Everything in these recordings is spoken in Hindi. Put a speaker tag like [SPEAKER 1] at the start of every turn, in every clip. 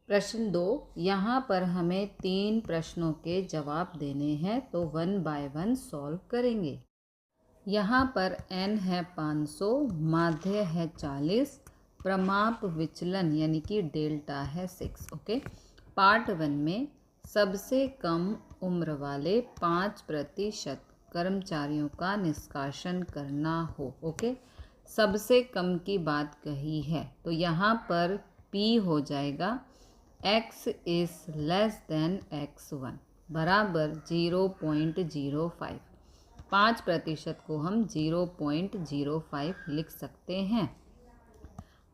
[SPEAKER 1] प्रश्न 2, यहाँ पर हमें 3 प्रश्नों के जवाब देने हैं, तो 1 बाय 1 सॉल्व करेंगे। यहाँ पर n है 500, माध्य है 40, प्रमाप विचलन यानी कि डेल्टा है 6। ओके, पार्ट 1 में सबसे कम उम्र वाले 5% कर्मचारियों का निष्कासन करना हो। ओके, सबसे कम की बात कही है, तो यहाँ पर P हो जाएगा x is less than x1 बराबर 0.05। 5% को हम 0.05 लिख सकते हैं।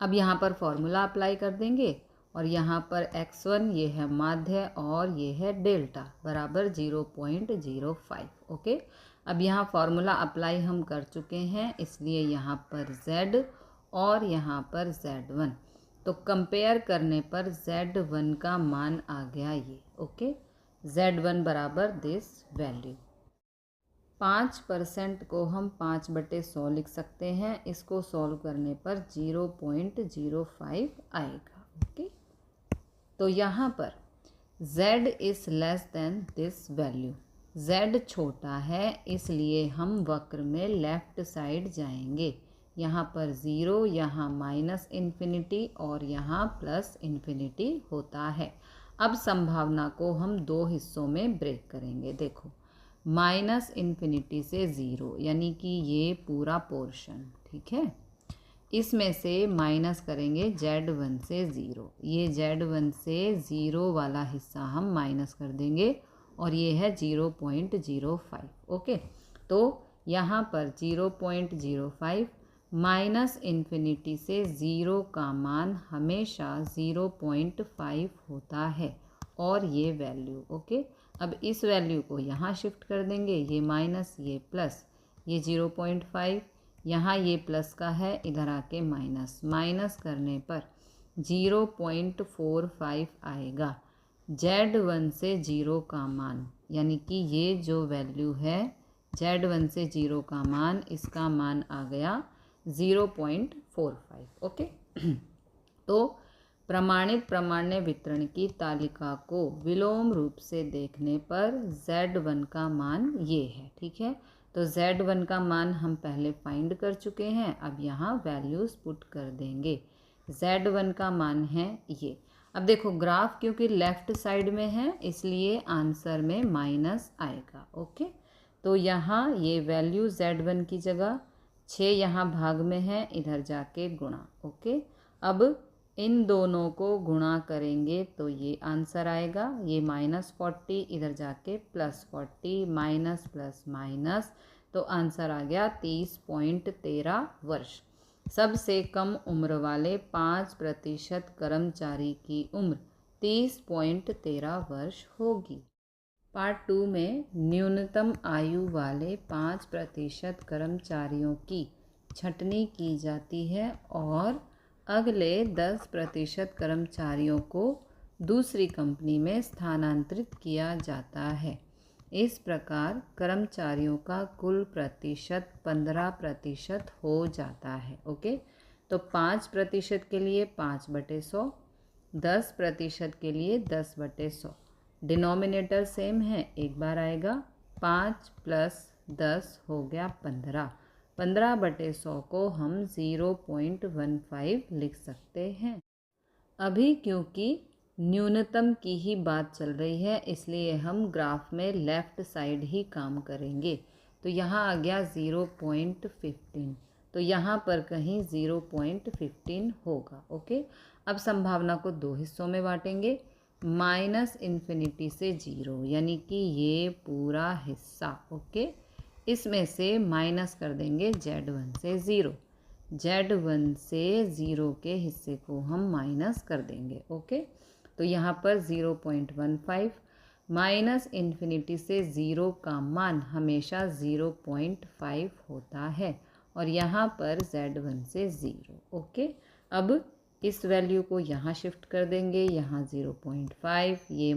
[SPEAKER 1] अब यहाँ पर फॉर्मूला अप्लाई कर देंगे और यहाँ पर x1 ये है माध्य और ये है डेल्टा बराबर 0.05। ओके, अब यहाँ फॉर्मूला अप्लाई हम कर चुके हैं, इसलिए यहाँ पर z और यहाँ पर z1, तो कंपेयर करने पर z1 का मान आ गया ये। ओके, z1 बराबर दिस वैल्यू। 5% को हम 5/100 लिख सकते हैं, इसको सॉल्व करने पर 0.05 आएगा। ओके, तो यहाँ पर z is less than this value, z छोटा है इसलिए हम वक्र में लेफ्ट साइड जाएंगे। यहाँ पर 0, यहाँ -इन्फिनिटी और यहाँ +इन्फिनिटी होता है। अब संभावना को हम 2 हिस्सों में ब्रेक करेंगे। देखो, -इन्फिनिटी से 0 यानी कि ये पूरा पोर्शन, ठीक है, इसमें से माइनस करेंगे z1 से 0, ये z1 से 0 वाला हिस्सा हम माइनस कर देंगे और ये है 0.05। ओके, तो यहाँ पर 0.05 -इन्फिनिटी से 0 का मान हमेशा 0.5 होता है और ये वैल्यू। ओके, अब इस वैल्यू को यहाँ शिफ्ट कर देंगे, ये माइनस ये प्लस, ये 0.5, यहाँ ये प्लस का है, इधर आके माइनस करने पर 0.45 आएगा। z1 से 0 का मान यानी कि ये जो वैल्यू है z1 से 0 का मान, इसका मान आ गया 0.45। ओके, तो प्रमाणित प्रामाण्य वितरण की तालिका को विलोम रूप से देखने पर z1 का मान ये है। ठीक है, तो z1 का मान हम पहले फाइंड कर चुके हैं, अब यहाँ वैल्यूज़ पुट कर देंगे। z1 का मान है ये। अब देखो ग्राफ क्योंकि लेफ्ट साइड में है इसलिए आंसर में माइनस आएगा। ओके, तो यहाँ ये वैल्यू z1 की जगह 6 यहाँ भाग में है, इधर जाके गुणा। ओके, अब इन दोनों को गुणा करेंगे तो ये आंसर आएगा, ये -40 इधर जाके +40, माइनस प्लस माइनस, तो आंसर आ गया 30.13 वर्ष। सबसे कम उम्र वाले 5% कर्मचारी की उम्र 30.13 वर्ष होगी। पार्ट 2 में न्यूनतम आयु वाले 5% कर्मचारियों की छंटनी की जाती है और अगले 10% कर्मचारियों को दूसरी कंपनी में स्थानांतरित किया जाता है। इस प्रकार कर्मचारियों का कुल प्रतिशत 15% हो जाता है। ओके, तो 5% के लिए 5/100, 10% के लिए 10/100। डिनोमिनेटर सेम है, एक बार आएगा, 5 + 10 हो गया 15। 15/100 को हम 0.15 लिख सकते हैं। अभी क्योंकि न्यूनतम की ही बात चल रही है इसलिए हम ग्राफ में लेफ़्ट साइड ही काम करेंगे। तो यहाँ आ गया 0.15, तो यहाँ पर कहीं 0.15 होगा। ओके, अब संभावना को 2 हिस्सों में बांटेंगे, -इन्फिनिटी से 0 यानी कि ये पूरा हिस्सा। ओके, इसमें से माइनस कर देंगे z1 से 0, z1 से 0 के हिस्से को हम माइनस कर देंगे। ओके, तो यहाँ पर 0.15, -इन्फिनिटी से 0 का मान हमेशा 0.5 होता है और यहाँ पर z1 से 0। ओके, अब इस वैल्यू को यहाँ शिफ्ट कर देंगे, यहाँ 0.5, ये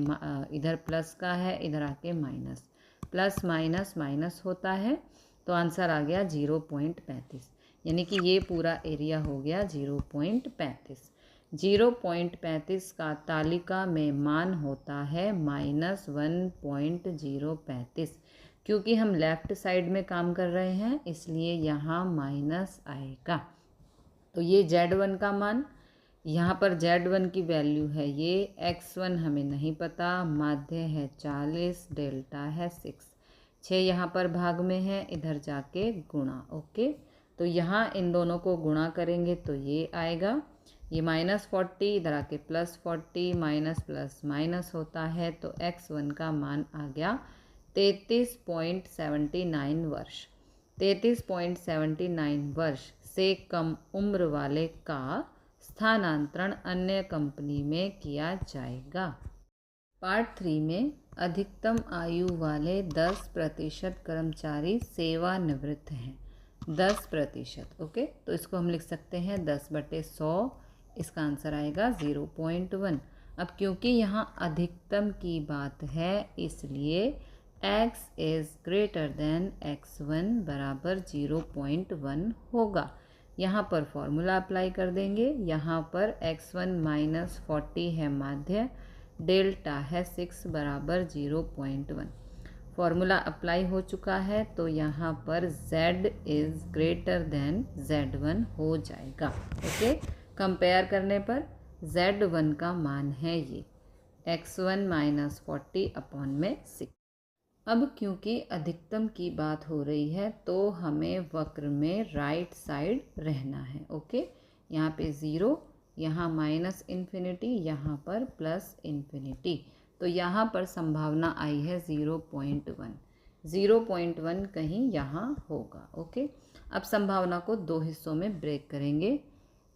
[SPEAKER 1] इधर प्लस का है, इधर आके माइनस, प्लस माइनस माइनस होता है, तो आंसर आ गया 0.35, यानी कि ये पूरा एरिया हो गया 0.35। 0.35 का तालिका में मान होता है -1.035। क्योंकि हम लेफ़्ट साइड में काम कर रहे हैं इसलिए यहाँ माइनस आएगा। तो ये Z1 का मान, यहाँ पर Z1 की वैल्यू है ये, X1 हमें नहीं पता, माध्य है 40, डेल्टा है 6, 6 यहाँ पर भाग में है, इधर जाके गुणा। ओके, तो यहाँ इन दोनों को गुणा करेंगे तो ये आएगा, ये -40 इधर आके +40, माइनस प्लस माइनस होता है, तो X1 का मान आ गया 33.79 वर्ष। 33.79 वर्ष से कम उम्र वाले का स्थानांतरण अन्य कंपनी में किया जाएगा। पार्ट 3 में अधिकतम आयु वाले 10% कर्मचारी सेवानिवृत्त हैं। 10%। ओके, तो इसको हम लिख सकते हैं 10/100, इसका आंसर आएगा 0.1। अब क्योंकि यहाँ अधिकतम की बात है इसलिए x is greater than x1 बराबर 0.1 होगा। यहाँ पर फॉर्मूला अप्लाई कर देंगे, यहाँ पर x1 -40 है माध्य, डेल्टा है 6 बराबर 0.1। फॉर्मूला अप्लाई हो चुका है तो यहाँ पर z is greater than z1 हो जाएगा। ओके, कंपेयर करने पर z1 का मान है ये x1 -40/6। अब क्योंकि अधिकतम की बात हो रही है तो हमें वक्र में राइट साइड रहना है। ओके, यहाँ पे 0, यहाँ -इन्फिनिटी, यहाँ पर +इन्फिनिटी, तो यहाँ पर संभावना आई है 0.1। 0.1 कहीं यहाँ होगा। ओके, अब संभावना को दो हिस्सों में ब्रेक करेंगे,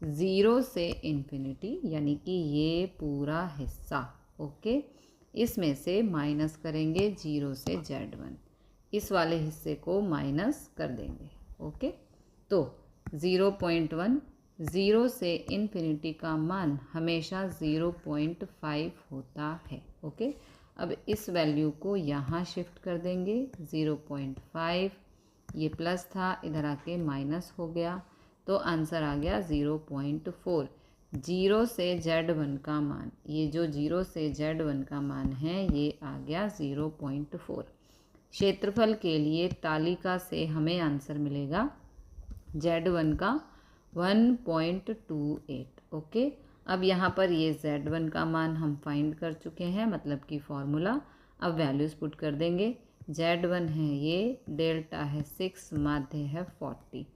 [SPEAKER 1] 0 से इन्फिनिटी यानी कि ये पूरा हिस्सा। ओके, इसमें से माइनस करेंगे 0 से Z1, इस वाले हिस्से को माइनस कर देंगे। ओके, तो 0.1, 0 से इन्फिनिटी का मान हमेशा 0.5 होता है। ओके, अब इस वैल्यू को यहाँ शिफ्ट कर देंगे 0.5, ये प्लस था इधर आके माइनस हो गया, तो आंसर आ गया 0.4। 0 से Z1 का मान, ये जो 0 से Z1 का मान है ये आ गया 0.4। क्षेत्रफल के लिए तालिका से हमें आंसर मिलेगा Z1 का 1.28। ओके, अब यहाँ पर ये Z1 का मान हम फाइंड कर चुके हैं, मतलब कि फॉर्मूला। अब वैल्यूज़ पुट कर देंगे, Z1 है ये, डेल्टा है 6, माध्य है 40,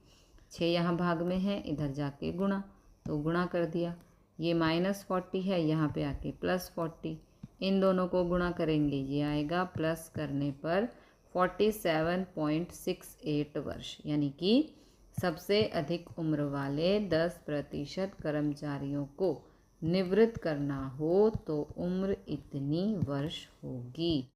[SPEAKER 1] 6 यहाँ भाग में है, इधर जाके गुणा, तो गुणा कर दिया, ये -40 है, यहाँ पे आके +40, इन दोनों को गुणा करेंगे, ये आएगा, प्लस करने पर 47.68 वर्ष, यानी कि सबसे अधिक उम्र वाले 10% कर्मचारियों को निवृत्त करना हो तो उम्र इतनी वर्ष होगी।